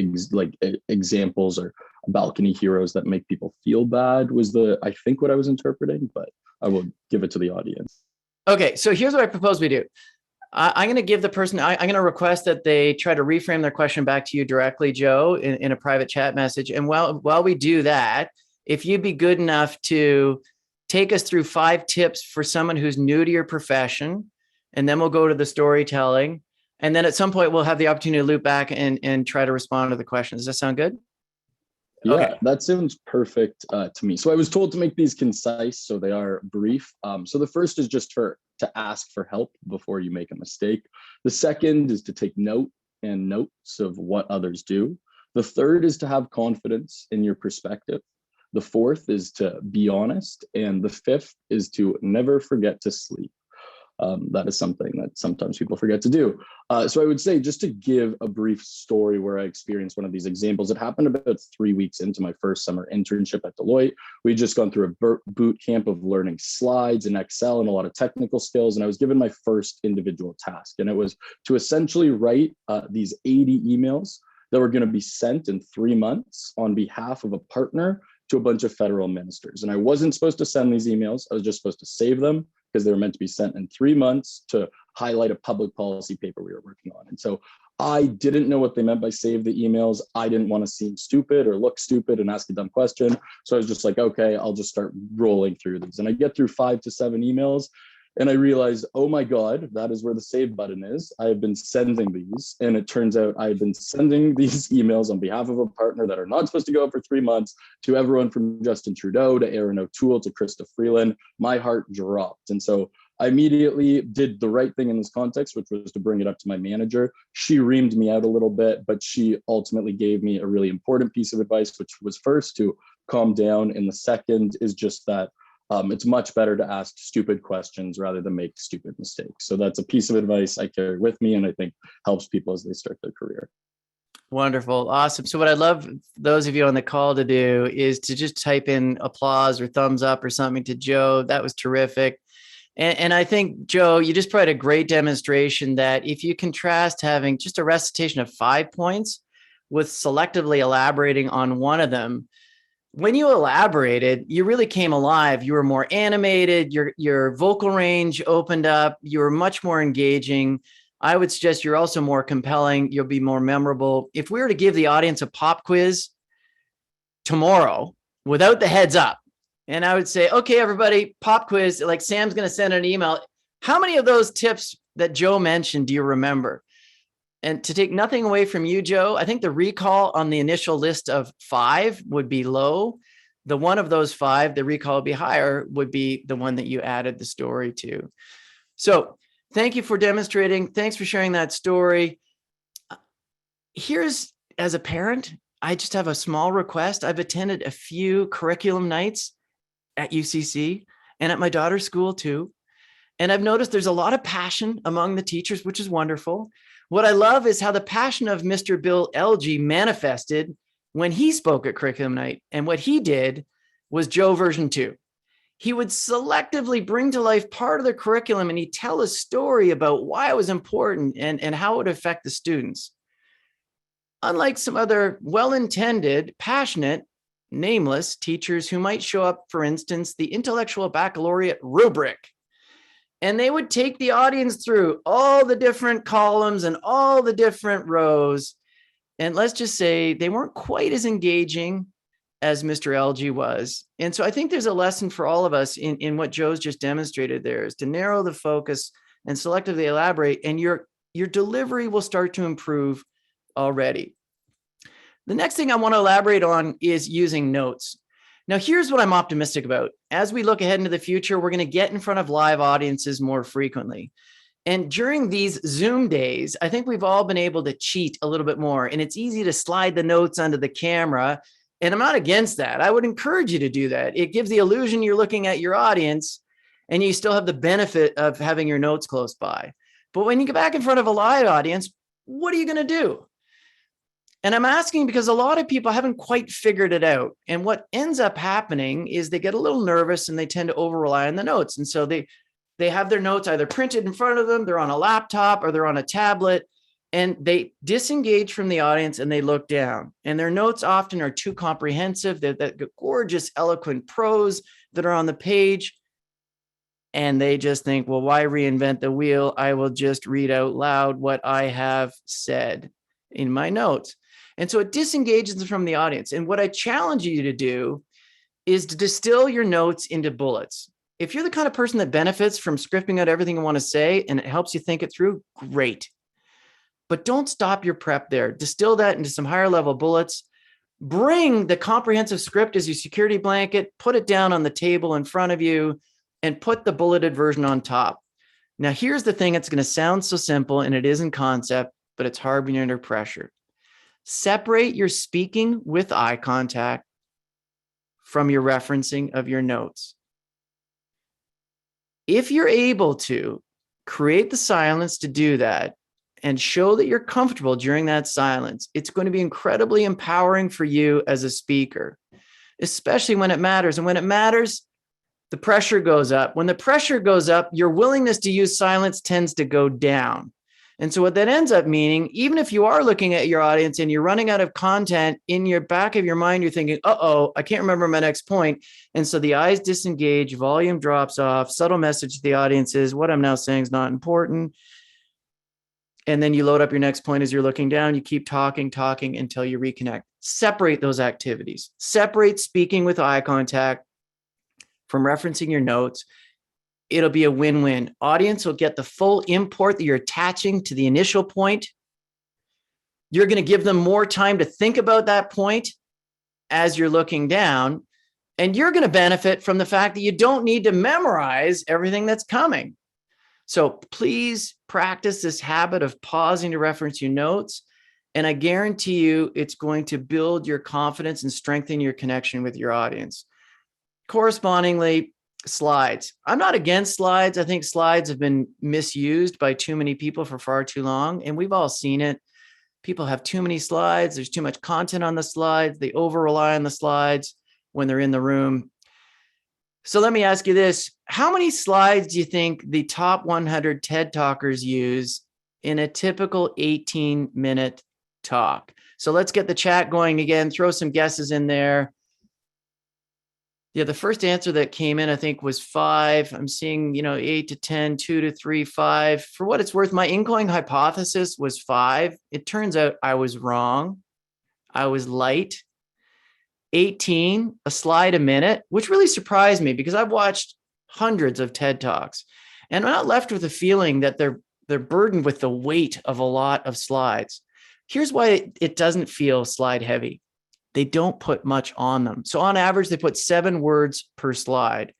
examples or balcony heroes that make people feel bad was I think what I was interpreting, but I will give it to the audience. Okay, so here's what I propose we do. I'm going to give the person, I'm going to request that they try to reframe their question back to you directly, Joe, in a private chat message. And while we do that, if you'd be good enough to take us through 5 tips for someone who's new to your profession, and then we'll go to the storytelling. And then at some point, we'll have the opportunity to loop back and try to respond to the question. Does that sound good? Yeah, okay. That sounds perfect to me. So I was told to make these concise, so they are brief. So the first is just to ask for help before you make a mistake. The second is to take notes of what others do. The third is to have confidence in your perspective. The fourth is to be honest. And the fifth is to never forget to sleep. That is something that sometimes people forget to do. So I would say, just to give a brief story where I experienced one of these examples, it happened about 3 weeks into my first summer internship at Deloitte. We'd just gone through a boot camp of learning slides and Excel and a lot of technical skills. And I was given my first individual task. And it was to essentially write these 80 emails that were going to be sent in 3 months on behalf of a partner to a bunch of federal ministers. And I wasn't supposed to send these emails. I was just supposed to save them because they were meant to be sent in 3 months to highlight a public policy paper we were working on. And so I didn't know what they meant by save the emails. I didn't want to seem stupid or look stupid and ask a dumb question. So I was just like, okay, I'll just start rolling through these. And I get through 5 to 7 emails. And I realized, oh my God, that is where the save button is. I have been sending these. And it turns out I have been sending these emails on behalf of a partner that are not supposed to go up for 3 months to everyone from Justin Trudeau to Aaron O'Toole to Krista Freeland. My heart dropped. And so I immediately did the right thing in this context, which was to bring it up to my manager. She reamed me out a little bit, but she ultimately gave me a really important piece of advice, which was first to calm down. And the second is just that it's much better to ask stupid questions rather than make stupid mistakes. So that's a piece of advice I carry with me and I think helps people as they start their career. Wonderful. Awesome. So what I'd love those of you on the call to do is to just type in applause or thumbs up or something to Joe. That was terrific. And I think, Joe, you just provided a great demonstration that if you contrast having just a recitation of 5 points with selectively elaborating on one of them, when you elaborated, you really came alive. You were more animated. Your vocal range opened up. You were much more engaging. I would suggest you're also more compelling. You'll be more memorable. If we were to give the audience a pop quiz tomorrow without the heads up, and I would say, okay, everybody, pop quiz, like Sam's going to send an email. How many of those tips that Joe mentioned do you remember? And to take nothing away from you, Joe, I think the recall on the initial list of 5 would be low. The one of those 5, the recall would be higher, would be the one that you added the story to. So thank you for demonstrating. Thanks for sharing that story. Here's, as a parent, I just have a small request. I've attended a few curriculum nights at UCC and at my daughter's school too. And I've noticed there's a lot of passion among the teachers, which is wonderful. What I love is how the passion of Mr. Bill Elgie manifested when he spoke at curriculum night. And what he did was Joe version 2. He would selectively bring to life part of the curriculum and he'd tell a story about why it was important and how it would affect the students. Unlike some other well-intended, passionate, nameless teachers who might show up, for instance, the intellectual baccalaureate rubric. And they would take the audience through all the different columns and all the different rows. And let's just say they weren't quite as engaging as Mr. LG was. And so I think there's a lesson for all of us in what Joe's just demonstrated there, is to narrow the focus and selectively elaborate, and your delivery will start to improve already. The next thing I want to elaborate on is using notes. Now, here's what I'm optimistic about. As we look ahead into the future, we're going to get in front of live audiences more frequently. And during these Zoom days, I think we've all been able to cheat a little bit more, and it's easy to slide the notes onto the camera. And I'm not against that. I would encourage you to do that. It gives the illusion you're looking at your audience, and you still have the benefit of having your notes close by. But when you get back in front of a live audience, what are you going to do? And I'm asking because a lot of people haven't quite figured it out. And what ends up happening is they get a little nervous and they tend to over rely on the notes. And so they have their notes either printed in front of them, they're on a laptop, or they're on a tablet, and they disengage from the audience and they look down. And their notes often are too comprehensive. They're that gorgeous, eloquent prose that are on the page. And they just think, well, why reinvent the wheel? I will just read out loud what I have said in my notes. And so it disengages from the audience. And what I challenge you to do is to distill your notes into bullets. If you're the kind of person that benefits from scripting out everything you want to say and it helps you think it through, great. But don't stop your prep there. Distill that into some higher level bullets. Bring the comprehensive script as your security blanket, put it down on the table in front of you, and put the bulleted version on top. Now, here's the thing. It's going to sound so simple, and it is in concept, but it's hard when you're under pressure. Separate your speaking with eye contact from your referencing of your notes. If you're able to create the silence to do that and show that you're comfortable during that silence, it's going to be incredibly empowering for you as a speaker, especially when it matters. And when it matters, the pressure goes up. When the pressure goes up, your willingness to use silence tends to go down. And so what that ends up meaning, even if you are looking at your audience and you're running out of content, in your back of your mind, you're thinking, uh-oh, I can't remember my next point. And so the eyes disengage, volume drops off, subtle message to the audience is, what I'm now saying is not important. And then you load up your next point as you're looking down. You keep talking until you reconnect. Separate those activities. Separate speaking with eye contact from referencing your notes. It'll be a win-win. Audience will get the full import that you're attaching to the initial point. You're going to give them more time to think about that point as you're looking down. And you're going to benefit from the fact that you don't need to memorize everything that's coming. So please practice this habit of pausing to reference your notes. And I guarantee you it's going to build your confidence and strengthen your connection with your audience. Correspondingly, slides. I'm not against slides. I think slides have been misused by too many people for far too long. And we've all seen it. People have too many slides. There's too much content on the slides. They over rely on the slides when they're in the room. So let me ask you this. How many slides do you think the top 100 TED Talkers use in a typical 18-minute talk? So let's get the chat going again. Throw some guesses in there. Yeah, the first answer that came in, I think, was 5. I'm seeing, 8 to 10, 2 to 3, 5. For what it's worth, my incoming hypothesis was 5. It turns out I was wrong. I was light. 18, a slide a minute, which really surprised me because I've watched hundreds of TED Talks, and I'm not left with a feeling that they're burdened with the weight of a lot of slides. Here's why it doesn't feel slide heavy. They don't put much on them. So on average, they put 7 words per slide.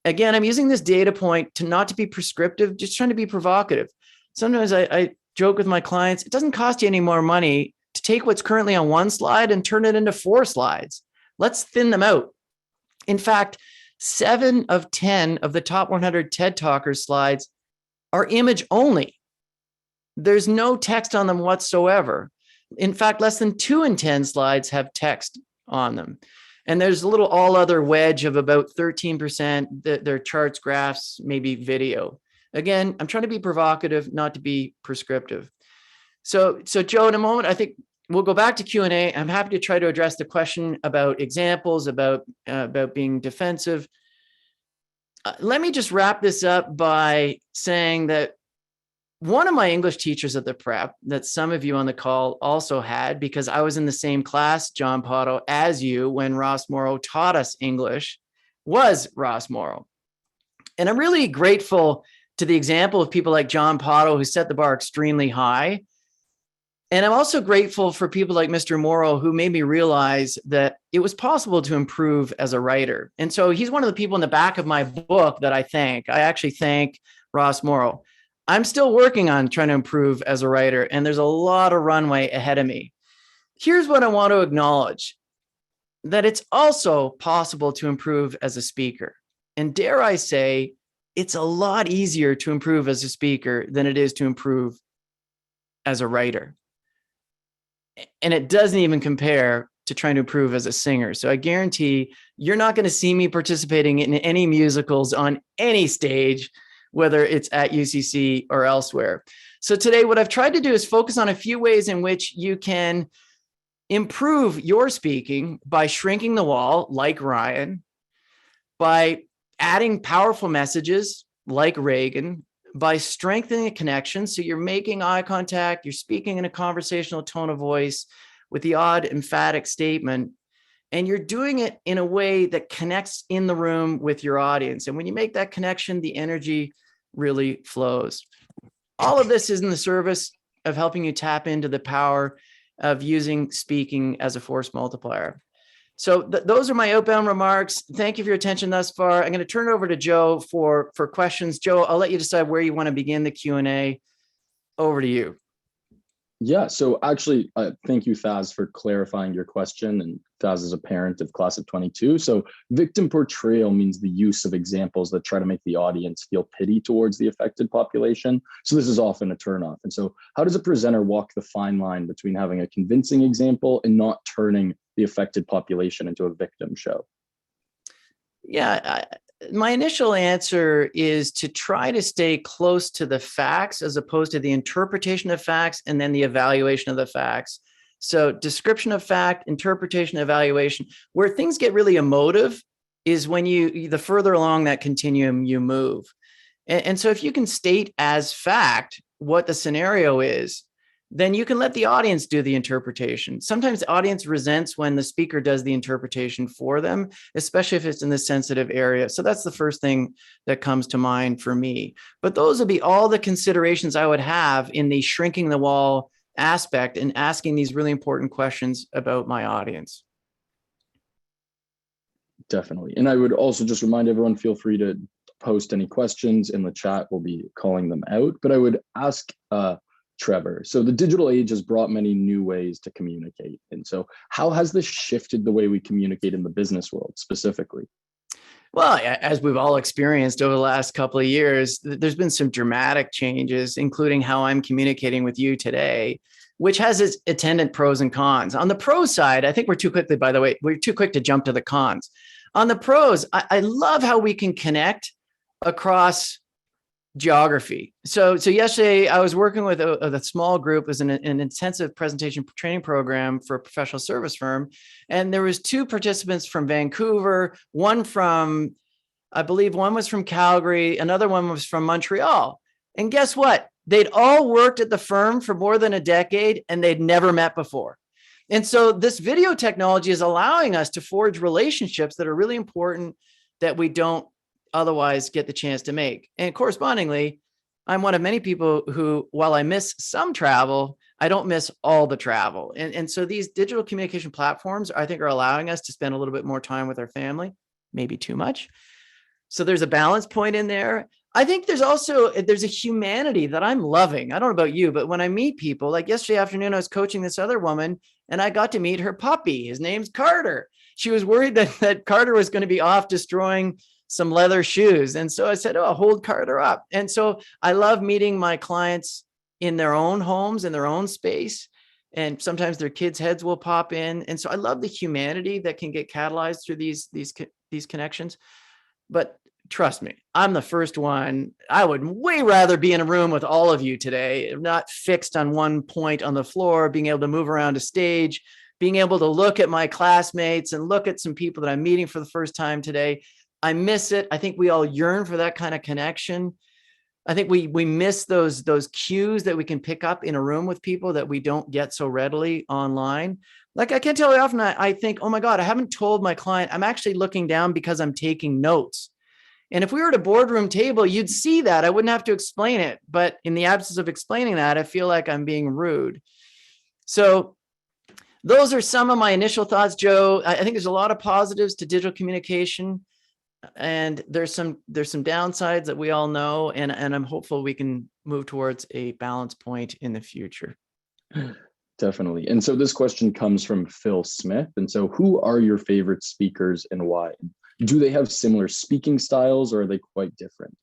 Again, I'm using this data point not to be prescriptive, just trying to be provocative. Sometimes I joke with my clients, it doesn't cost you any more money to take what's currently on 1 slide and turn it into 4 slides. Let's thin them out. In fact, 7 of 10 of the top 100 TED Talkers slides are image only. There's no text on them whatsoever. In fact, less than 2 in 10 slides have text on them. And there's a little all other wedge of about 13% that their charts, graphs, maybe video. Again, I'm trying to be provocative, not to be prescriptive. So Joe, in a moment, I think we'll go back to Q&A. I'm happy to try to address the question about examples, about being defensive. Let me just wrap this up by saying that one of my English teachers at the prep that some of you on the call also had, because I was in the same class, John Potto, as you when Ross Morrow taught us English, was Ross Morrow. And I'm really grateful to the example of people like John Potto, who set the bar extremely high. And I'm also grateful for people like Mr. Morrow, who made me realize that it was possible to improve as a writer. And so he's one of the people in the back of my book that I thank. I actually thank Ross Morrow. I'm still working on trying to improve as a writer, and there's a lot of runway ahead of me. Here's what I want to acknowledge, that it's also possible to improve as a speaker. And dare I say, it's a lot easier to improve as a speaker than it is to improve as a writer. And it doesn't even compare to trying to improve as a singer. So I guarantee you're not going to see me participating in any musicals on any stage, whether it's at UCC or elsewhere. So today, what I've tried to do is focus on a few ways in which you can improve your speaking by shrinking the wall, like Ryan, by adding powerful messages, like Reagan, by strengthening a connection. So you're making eye contact, you're speaking in a conversational tone of voice with the odd emphatic statement, and you're doing it in a way that connects in the room with your audience. And when you make that connection, the energy really flows. All of this is in the service of helping you tap into the power of using speaking as a force multiplier. So those are my outbound remarks. Thank you for your attention thus far. I'm going to turn it over to Joe for questions. Joe, I'll let you decide where you want to begin the Q&A. Over to you. Yeah, so actually, thank you, Thaz, for clarifying your question. And Thaz is a parent of class of 22. So victim portrayal means the use of examples that try to make the audience feel pity towards the affected population. So this is often a turnoff. And so how does a presenter walk the fine line between having a convincing example and not turning the affected population into a victim show? Yeah, my initial answer is to try to stay close to the facts as opposed to the interpretation of facts and then the evaluation of the facts. So description of fact, interpretation, evaluation. Where things get really emotive is when the further along that continuum you move. And so if you can state as fact what the scenario is, then you can let the audience do the interpretation. Sometimes the audience resents when the speaker does the interpretation for them, especially if it's in the sensitive area. So that's the first thing that comes to mind for me. But those would be all the considerations I would have in the shrinking the wall aspect and asking these really important questions about my audience. Definitely. And I would also just remind everyone, feel free to post any questions in the chat. We'll be calling them out. But I would ask Trevor, so the digital age has brought many new ways to communicate. And so how has this shifted the way we communicate in the business world specifically? Well, as we've all experienced over the last couple of years, there's been some dramatic changes, including how I'm communicating with you today, which has its attendant pros and cons. On the pro side, I think we're too quick to jump to the cons. On the pros, I love how we can connect across geography. So yesterday I was working with a small group as an intensive presentation training program for a professional service firm. And there was two participants from Vancouver, I believe one was from Calgary, another one was from Montreal. And guess what? They'd all worked at the firm for more than a decade and they'd never met before. And so this video technology is allowing us to forge relationships that are really important that we don't otherwise get the chance to make. And correspondingly, I'm one of many people who, while I miss some travel, I don't miss all the travel. And so these digital communication platforms, I think, are allowing us to spend a little bit more time with our family, maybe too much. So there's a balance point in there. I think there's a humanity that I'm loving. I don't know about you, but when I meet people, like yesterday afternoon, I was coaching this other woman and I got to meet her puppy. His name's Carter. She was worried that Carter was going to be off destroying some leather shoes. And so I said, I'll hold Carter up. And so I love meeting my clients in their own homes, in their own space. And sometimes their kids' heads will pop in. And so I love the humanity that can get catalyzed through these connections. But trust me, I'm the first one. I would way rather be in a room with all of you today, not fixed on one point on the floor, being able to move around a stage, being able to look at my classmates and look at some people that I'm meeting for the first time today. I miss it. I think we all yearn for that kind of connection. I think we miss those cues that we can pick up in a room with people that we don't get so readily online. Like I can't tell you often I think, oh my God, I haven't told my client I'm actually looking down because I'm taking notes. And if we were at a boardroom table, you'd see that. I wouldn't have to explain it. But in the absence of explaining that, I feel like I'm being rude. So those are some of my initial thoughts, Joe. I think there's a lot of positives to digital communication. And there's some downsides that we all know, and I'm hopeful we can move towards a balance point in the future. Definitely. And so this question comes from Phil Smith. And so who are your favorite speakers and why? Do they have similar speaking styles or are they quite different?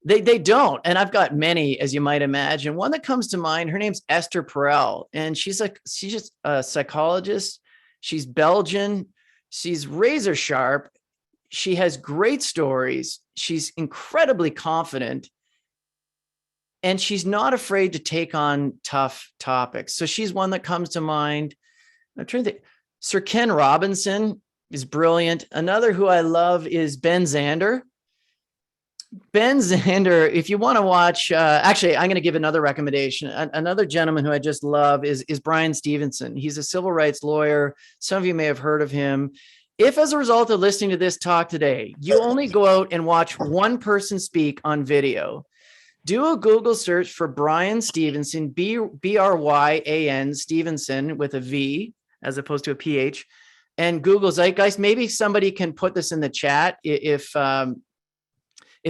They don't. And I've got many, as you might imagine. One that comes to mind, her name's Esther Perel, and she's just a psychologist. She's Belgian. She's razor sharp. She has great stories. She's incredibly confident. And she's not afraid to take on tough topics. So she's one that comes to mind. I'm trying to think. Sir Ken Robinson is brilliant. Another who I love is Ben Zander. Ben Zander, if you want to watch, actually, I'm going to give another recommendation. Another gentleman who I just love is Brian Stevenson. He's a civil rights lawyer. Some of you may have heard of him. If as a result of listening to this talk today, you only go out and watch one person speak on video, do a Google search for Brian Stevenson, Bryan Stevenson with a V as opposed to a PH, and Google Zeitgeist. Maybe somebody can put this in the chat if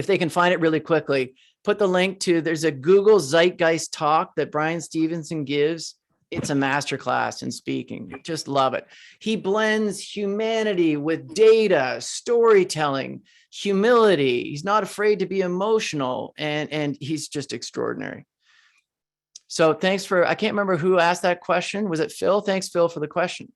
they can find it really quickly. Put the link to, there's a Google Zeitgeist talk that Brian Stevenson gives. It's a masterclass in speaking. Just love it. He blends humanity with data, storytelling, humility. He's not afraid to be emotional, and he's just extraordinary. So thanks for, I can't remember who asked that question. Was it Phil? Thanks, Phil, for the question.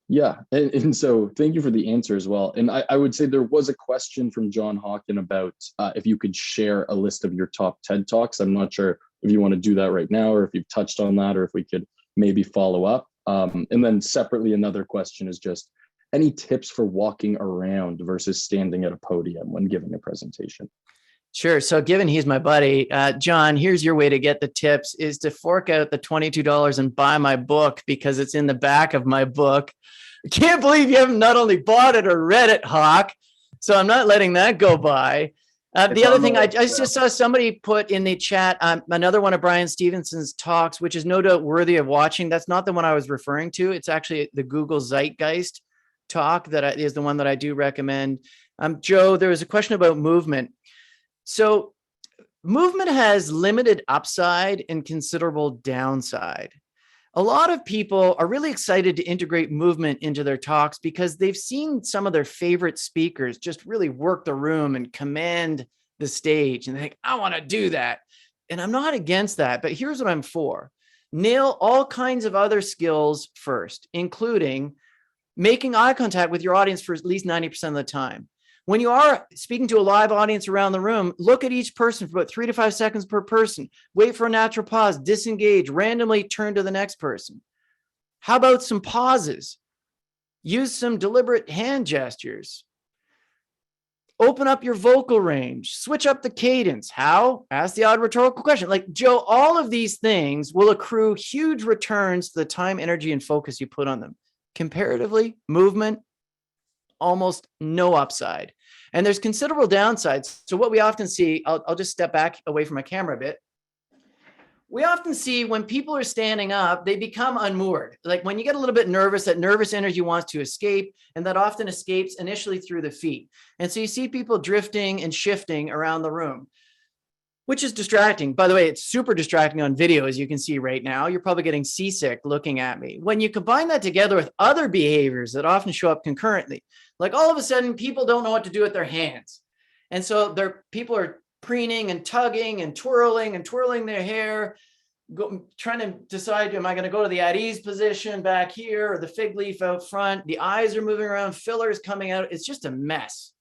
Yeah, and so thank you for the answer as well. And I would say there was a question from John Hawken about if you could share a list of your top TED Talks. I'm not sure if you want to do that right now or if you've touched on that or if we could maybe follow up. And then separately, another question is just any tips for walking around versus standing at a podium when giving a presentation? Sure. So given he's my buddy, John, here's your way to get the tips is to fork out the $22 and buy my book because it's in the back of my book. I can't believe you haven't not only bought it or read it, Hawk. So I'm not letting that go by. The other thing I just saw somebody put in the chat, another one of Brian Stevenson's talks, which is no doubt worthy of watching. That's not the one I was referring to. It's actually the Google Zeitgeist talk that is the one that I do recommend. Joe, there was a question about movement. So movement has limited upside and considerable downside. A lot of people are really excited to integrate movement into their talks because they've seen some of their favorite speakers just really work the room and command the stage. And they think, I want to do that. And I'm not against that, but here's what I'm for. Nail all kinds of other skills first, including making eye contact with your audience for at least 90% of the time. When you are speaking to a live audience around the room, look at each person for about 3 to 5 seconds per person. Wait for a natural pause, disengage, randomly turn to the next person. How about some pauses? Use some deliberate hand gestures. Open up your vocal range. Switch up the cadence. How? Ask the odd rhetorical question. Like, Joe, all of these things will accrue huge returns to the time, energy, and focus you put on them. Comparatively, movement, almost no upside. And there's considerable downsides. So what we often see, I'll just step back away from my camera a bit. We often see when people are standing up, they become unmoored. Like when you get a little bit nervous, that nervous energy wants to escape, and that often escapes initially through the feet. And so you see people drifting and shifting around the room, which is distracting. By the way, it's super distracting on video, as you can see right now. You're probably getting seasick looking at me. When you combine that together with other behaviors that often show up concurrently, like all of a sudden people don't know what to do with their hands. And so people are preening and tugging and twirling their hair, trying to decide, am I going to go to the at ease position back here or the fig leaf out front? The eyes are moving around, fillers coming out. It's just a mess.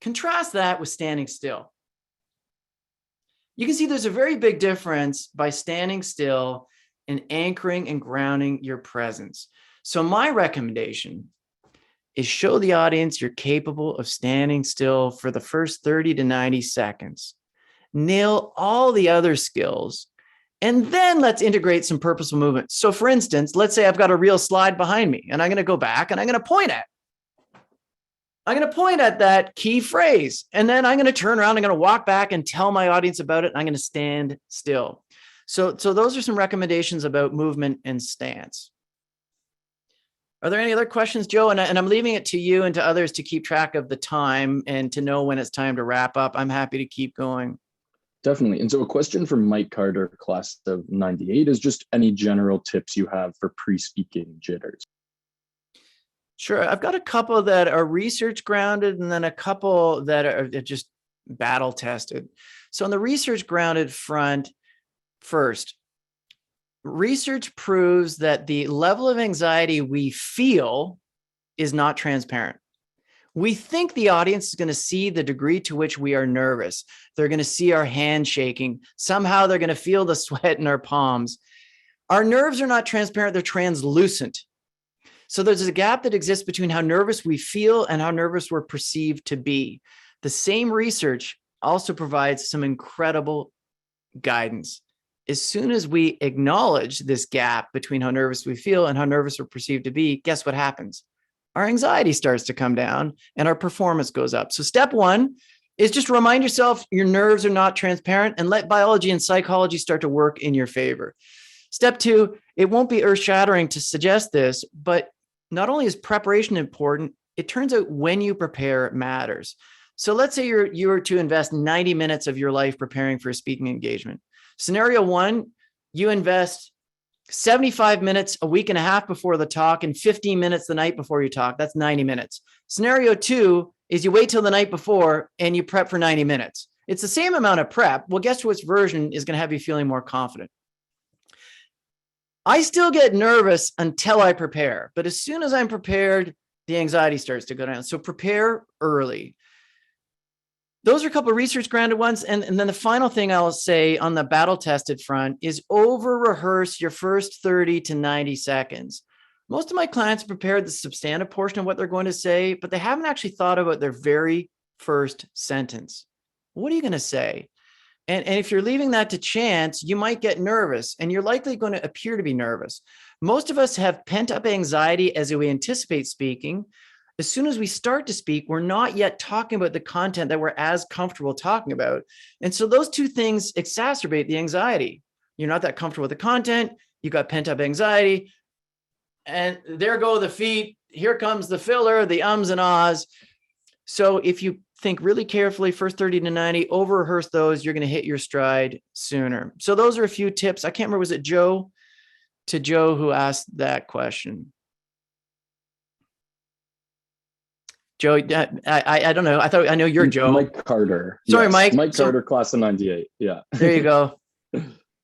Contrast that with standing still. You can see there's a very big difference by standing still and anchoring and grounding your presence. So my recommendation is show the audience you're capable of standing still for the first 30 to 90 seconds. Nail all the other skills, and then let's integrate some purposeful movement. So for instance, let's say I've got a real slide behind me and I'm going to go back and I'm going to point at that key phrase. And then I'm going to turn around, I'm going to walk back and tell my audience about it. And I'm going to stand still. So those are some recommendations about movement and stance. Are there any other questions, Joe? And I'm leaving it to you and to others to keep track of the time and to know when it's time to wrap up. I'm happy to keep going. Definitely. And so a question from Mike Carter, class of 98, is just any general tips you have for pre-speaking jitters? Sure. I've got a couple that are research grounded and then a couple that are just battle tested. So on the research grounded front, first, research proves that the level of anxiety we feel is not transparent. We think the audience is going to see the degree to which we are nervous. They're going to see our hand shaking. Somehow they're going to feel the sweat in our palms. Our nerves are not transparent. They're translucent. So there's a gap that exists between how nervous we feel and how nervous we're perceived to be. The same research also provides some incredible guidance. As soon as we acknowledge this gap between how nervous we feel and how nervous we're perceived to be, guess what happens? Our anxiety starts to come down and our performance goes up. So step one is just remind yourself your nerves are not transparent and let biology and psychology start to work in your favor. Step two, it won't be earth-shattering to suggest this, but not only is preparation important, it turns out when you prepare matters. So let's say you were to invest 90 minutes of your life preparing for a speaking engagement. Scenario one, you invest 75 minutes a week and a half before the talk and 15 minutes the night before you talk. That's 90 minutes. Scenario two is you wait till the night before and you prep for 90 minutes. It's the same amount of prep. Well, guess which version is going to have you feeling more confident? I still get nervous until I prepare, but as soon as I'm prepared, the anxiety starts to go down. So prepare early. Those are a couple of research grounded ones. And then the final thing I'll say on the battle tested front is over rehearse your first 30 to 90 seconds. Most of my clients prepared the substantive portion of what they're going to say, but they haven't actually thought about their very first sentence. What are you going to say? And if you're leaving that to chance, you might get nervous and you're likely going to appear to be nervous. Most of us have pent up anxiety as we anticipate speaking. As soon as we start to speak, we're not yet talking about the content that we're as comfortable talking about. And so those two things exacerbate the anxiety. You're not that comfortable with the content. You got pent up anxiety. And there go the feet. Here comes the filler, the ums and ahs. So if you think really carefully, first 30 to 90, over rehearse those, you're going to hit your stride sooner. So those are a few tips. I can't remember, was it Joe who asked that question? Joe, I don't know. I know you're Joe. Mike Carter. Sorry, yes. Mike. Mike Carter, class of 98. Yeah. There you go.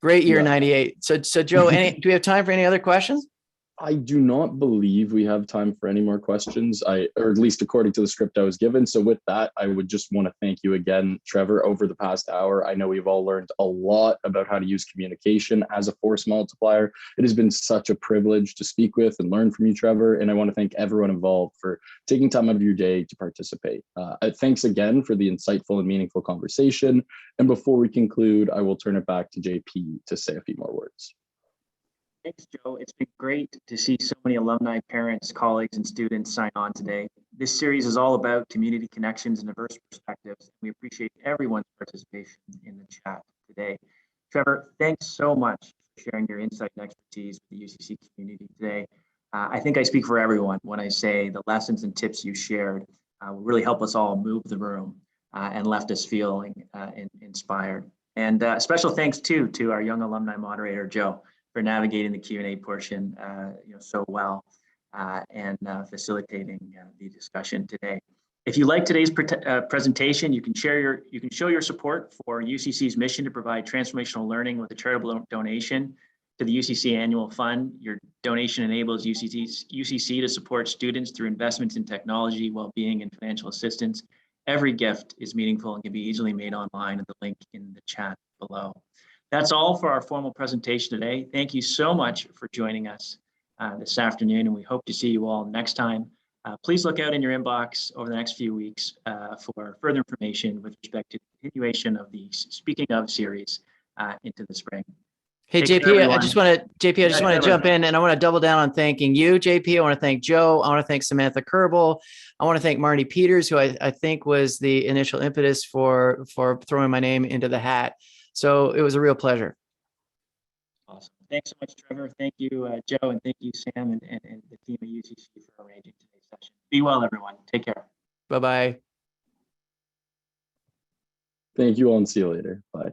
Great year, Yeah. 98. So Joe, do we have time for any other questions? I do not believe we have time for any more questions, or at least according to the script I was given. So with that, I would just want to thank you again, Trevor, over the past hour. I know we've all learned a lot about how to use communication as a force multiplier. It has been such a privilege to speak with and learn from you, Trevor. And I want to thank everyone involved for taking time out of your day to participate. Thanks again for the insightful and meaningful conversation. And before we conclude, I will turn it back to JP to say a few more words. Thanks, Joe. It's been great to see so many alumni, parents, colleagues, and students sign on today. This series is all about community connections and diverse perspectives. We appreciate everyone's participation in the chat today. Trevor, thanks so much for sharing your insight and expertise with the UCC community today. I think I speak for everyone when I say the lessons and tips you shared will really help us all move the room and left us feeling inspired. And special thanks too to our young alumni moderator, Joe, for navigating the Q&A portion so well and facilitating the discussion today. If you like today's presentation, you can show your support for UCC's mission to provide transformational learning with a charitable donation to the UCC Annual Fund. Your donation enables UCC to support students through investments in technology, well-being, and financial assistance. Every gift is meaningful and can be easily made online at the link in the chat below. That's all for our formal presentation today. Thank you so much for joining us this afternoon, and we hope to see you all next time Please look out in your inbox over the next few weeks for further information with respect to the continuation of the Speaking of series into the spring. Hey, Take care, JP, I everyone. just want Yeah, to Trevor. jump in, and I want to double down on thanking you, JP. I want to thank Joe. I want to thank Samantha Kerbal. I want to thank Marty Peters, who I think was the initial impetus for throwing my name into the hat. So it was a real pleasure. Awesome. Thanks so much, Trevor. Thank you, Joe, and thank you, Sam, and the team at UCC for arranging today's session. Be well, everyone. Take care. Bye-bye. Thank you all and see you later. Bye.